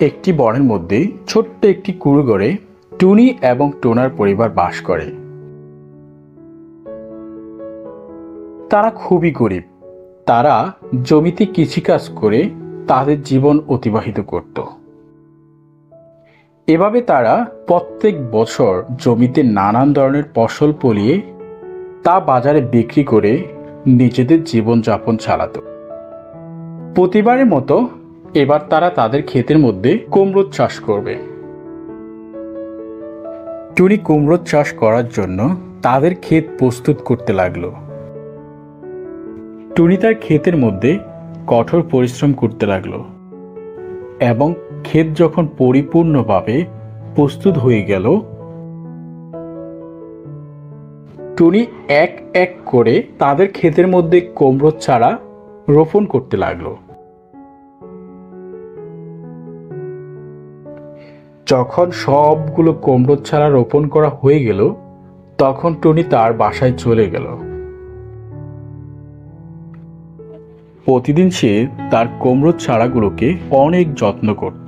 একটি বনের মধ্যে ছোট্ট একটি কুঁড়ো ঘরে টুনি এবং টোনার পরিবার বাস করে। তারা খুবই গরিব। তারা জমিতে কৃষিকাজ করে তাদের জীবন অতিবাহিত করত। এভাবে তারা প্রত্যেক বছর জমিতে নানান ধরনের ফসল ফলিয়ে তা বাজারে বিক্রি করে নিজেদের জীবনযাপন চালাত। প্রতিবারের মতো এবার তারা তাদের ক্ষেতের মধ্যে কুমড়ো চাষ করবে। টুনি কুমড়ো চাষ করার জন্য তাদের ক্ষেত প্রস্তুত করতে লাগলো। টুনি তার ক্ষেতের মধ্যে কঠোর পরিশ্রম করতে লাগলো এবং ক্ষেত যখন পরিপূর্ণভাবে প্রস্তুত হয়ে গেল, টুনি এক এক করে তাদের ক্ষেতের মধ্যে কুমড়ো চারা রোপণ করতে লাগলো। যখন সবগুলো কুমড়ো চারা রোপণ করা হয়ে গেল, তখন টুনি তার বাসায় চলে গেল। প্রতিদিন সে তার কুমড়ো চারাগুলোকে অনেক যত্ন করত।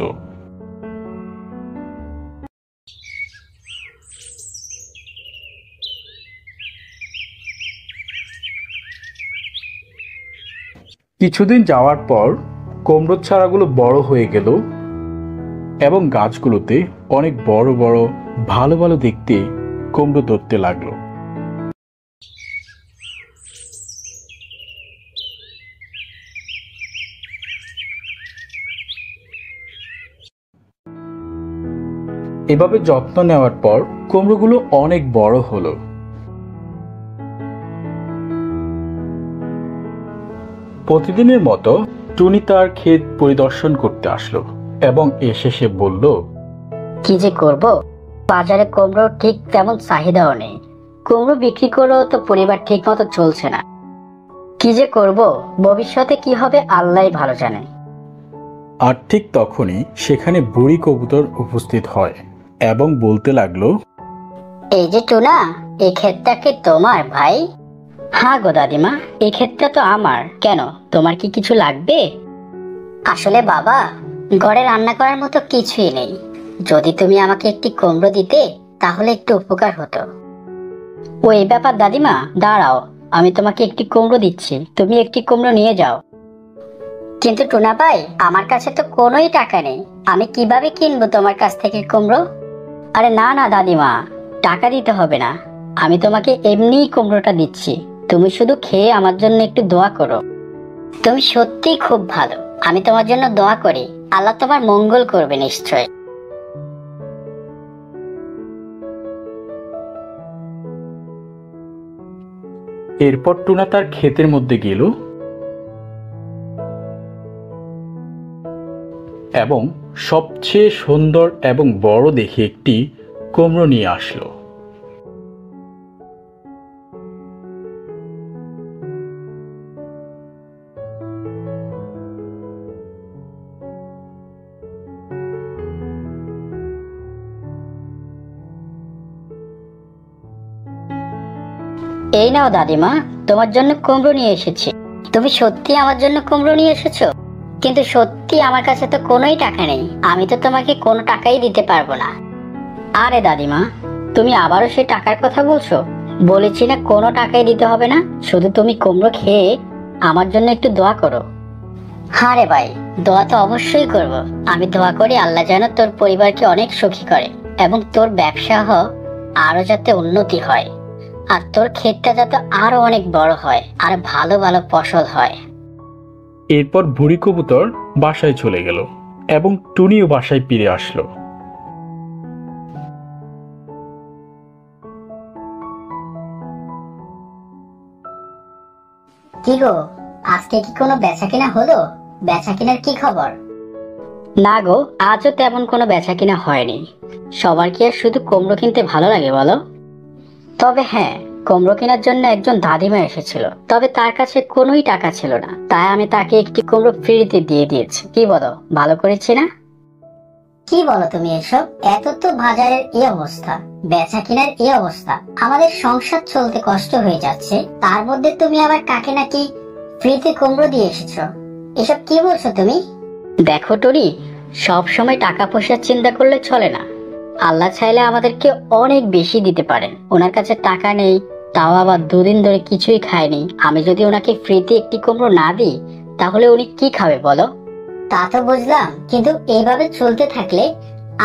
কিছুদিন যাওয়ার পর কুমড়ো চারাগুলো বড় হয়ে গেল এবং গাছগুলোতে অনেক বড় বড় ভালো ভালো দেখতে কুমড়ো ধরতে লাগলো। এভাবে যত্ন নেওয়ার পর কুমড়োগুলো অনেক বড় হলো। প্রতিদিনের মতো টুনি তার ক্ষেত পরিদর্শন করতে আসলো এবং এসে সে বলল, কি যে করব, বাজারে কুমড়ো ঠিক তেমন চাহিদাও নেই। কুমড়ো বিক্রি করেও তো পরিবার ঠিক মতো চলছে না। কি যে করব, ভবিষ্যতে কি হবে আল্লাহই ভালো জানে। আর ঠিক তখনই সেখানে বুড়ি কবুতর উপস্থিত হয় এবং বলতে লাগলো, এই যে টুনা, এই ক্ষেতটা কি তোমার ভাই? হ্যাঁ গো দাদিমা, এই ক্ষেতটা তো আমার। কেন, তোমার কি কিছু লাগবে? আসলে বাবা, ঘরে রান্না করার মতো কিছুই নেই। যদি তুমি আমাকে একটি কুমড়ো দিতে তাহলে একটু উপকার হতো। ওই ব্যাপার দাদিমা, দাঁড়াও, আমি তোমাকে একটি কুমড়ো দিচ্ছি, তুমি একটি কুমড়ো নিয়ে যাও। কিন্তু টুনা ভাই, আমার কাছে তো কোনোই টাকা নেই, আমি কিভাবে কিনবো তোমার কাছ থেকে কুমড়ো? আরে না না দাদিমা, টাকা দিতে হবে না, আমি তোমাকে এমনিই কুমড়োটা দিচ্ছি। তুমি শুধু খেয়ে আমার জন্য একটু দোয়া করো। তুমি সত্যিই খুব ভালো, আমি তোমার জন্য দোয়া করি, আল্লাহ তোমার মঙ্গল করবে নিশ্চয়। এরপর টুনা তার ক্ষেতের মধ্যে গেল এবং সবচেয়ে সুন্দর এবং বড় দেখে একটি কুমড়ো নিয়ে আসলো। এই নাও দাদিমা, তোমার জন্য কুমড়ো নিয়ে এসেছি। তুমি সত্যি আমার জন্য কুমড়ো নিয়ে এসেছো? কিন্তু সত্যি আমার কাছে তো কোনোই টাকা নেই, আমি তো তোমাকে কোনো টাকাই দিতে পারবো না। আরে দাদিমা, তুমি আবারও সেই টাকার কথা বলছো? বলেছি না কোনো টাকাই দিতে হবে না, শুধু তুমি কুমড়ো খেয়ে আমার জন্য একটু দোয়া করো। হ্যাঁ রে ভাই, দোয়া তো অবশ্যই করব। আমি দোয়া করি আল্লাহ যেন তোর পরিবারকে অনেক সুখী করে এবং তোর ব্যবসা আরো যাতে উন্নতি হয়, আর তোর ক্ষেতটা যাতে আরো অনেক বড় হয় আর ভালো ভালো ফসল হয়। এরপর বুড়ি কবুতর বাসায় চলে গেল এবং টুনিও বাসায় ফিরে আসলো। কি গো, আজকে কি কোনো বেচা কিনা হলো? বেচা কিনার কি খবর? না গো, আজও তেমন কোনো বেচা কিনা হয়নি। সবার কি আর শুধু কুমড়ো কিনতে ভালো লাগে বলো? তবে হ্যাঁ, কুমড়ো কেনার জন্য একজন দাদিমা এসেছিল, তবে তার কাছে কোনোই টাকা ছিল না, তাই আমি তাকে একটি কুমড়ো ফ্রিতে দিয়ে দিয়েছি। কি বলো, ভালো করেছি না? কি বলো তুমি এসব? এত তো বাজারের এই অবস্থা, বেচা কিনার এই অবস্থা, আমাদের সংসার চলতে কষ্ট হয়ে যাচ্ছে, তার মধ্যে তুমি আবার কাকে নাকি ফ্রিতে কুমড়ো দিয়ে এসেছো? এসব কি বলছো তুমি? দেখো টুনি, সব সময় টাকা পয়সার চিন্তা করলে চলে না। আল্লাহ চাইলে আমাদেরকে অনেক বেশি দিতে পারেন। ওনার কাছে টাকা নেই, তাও আবার 2 দিন ধরে কিছুই খায়নি। আমি যদি ওনাকে ফ্রিতে একটি কুমড়ো না দিই তাহলে উনি কি খাবে বলো? তা তো বুঝলাম, কিন্তু এইভাবে চলতে থাকলে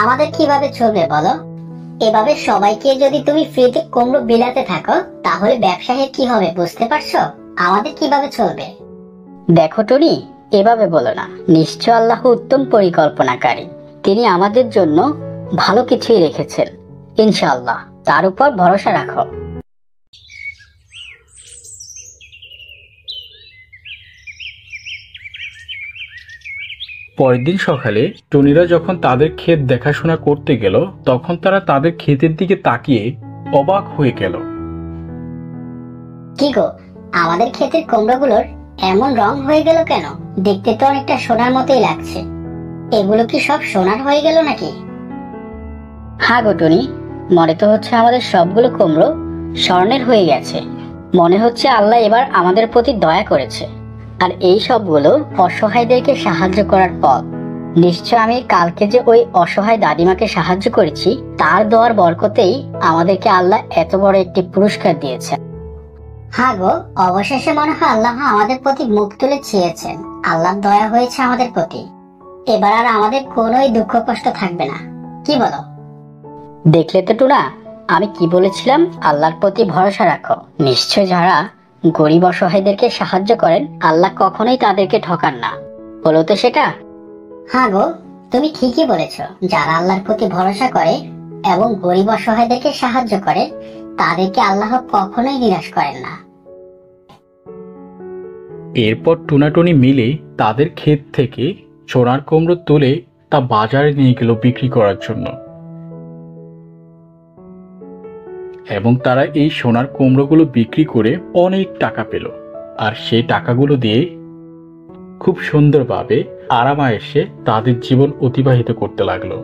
আমাদের কিভাবে চলবে বলো? এভাবে সবাইকে যদি তুমি ফ্রিতে কুমড়ো বিলাতে থাকো তাহলে ব্যবসায়ের কি হবে বুঝতে পারছো? আমাদের কিভাবে চলবে? দেখো টনি, এভাবে বলো না। নিশ্চয় আল্লাহ উত্তম পরিকল্পনাকারী। তিনি আমাদের জন্য ভালো কিছুই রেখেছেন ইনশাআল্লাহ, তার উপর ভরসা রাখো। পরের দিন সকালে টুনিরা যখন তাদের ক্ষেত দেখাশোনা করতে গেল তখন তারা তাদের ক্ষেতের দিকে তাকিয়ে অবাক হয়ে গেল। কি গো, আমাদের ক্ষেতের কুমড়োগুলোর এমন রং হয়ে গেল কেন? দেখতে তো অনেকটা সোনার মতোই লাগছে। এগুলো কি সব সোনার হয়ে গেল নাকি? হ্যাঁ গো টনি, মনে তো হচ্ছে আমাদের সবগুলো কুমড়ো স্বর্ণের হয়ে গেছে। মনে হচ্ছে আল্লাহ এবার আমাদের প্রতি দয়া করেছে, আর এই সবগুলো অসহায়দেরকে সাহায্য করার পথ। নিশ্চয় আমি কালকে যে ওই অসহায় দাদিমাকে সাহায্য করেছি তার দোয়ার বরকতেই আমাদেরকে আল্লাহ এত বড় একটি পুরস্কার দিয়েছে। হ্যাঁ গো, অবশেষে মনে হয় আল্লাহ আমাদের প্রতি মুখ তুলে চেয়েছেন। আল্লাহর দয়া হয়েছে আমাদের প্রতি। এবার আর আমাদের কোনোই দুঃখ কষ্ট থাকবে না, কি বলো? দেখলে তো টুনা, আমি কি বলেছিলাম? আল্লাহর প্রতি ভরসা রাখো। নিশ্চয় যারা গরিব অসহায়দেরকে সাহায্য করেন আল্লাহ কখনোই তাদেরকে ঠকান না। বলো তো সেটা? হ্যাঁ গো, তুমি ঠিকই বলেছো। যারা আল্লাহর প্রতি ভরসা করে এবং গরিব অসহায়দেরকে সাহায্য করে তাদেরকে আল্লাহ কখনোই নিরাশ করেন না। এরপর টুনাটুনি মিলে তাদের ক্ষেত থেকে সোনার কুমড়ো তুলে তা বাজারে নিয়ে গেল বিক্রি করার জন্য, এবং তারা এই সোনার কুমড়োগুলো বিক্রি করে অনেক টাকা পেল। আর সেই টাকাগুলো দিয়ে খুব সুন্দরভাবে আরামায়েশে তাদের জীবন অতিবাহিত করতে লাগলো।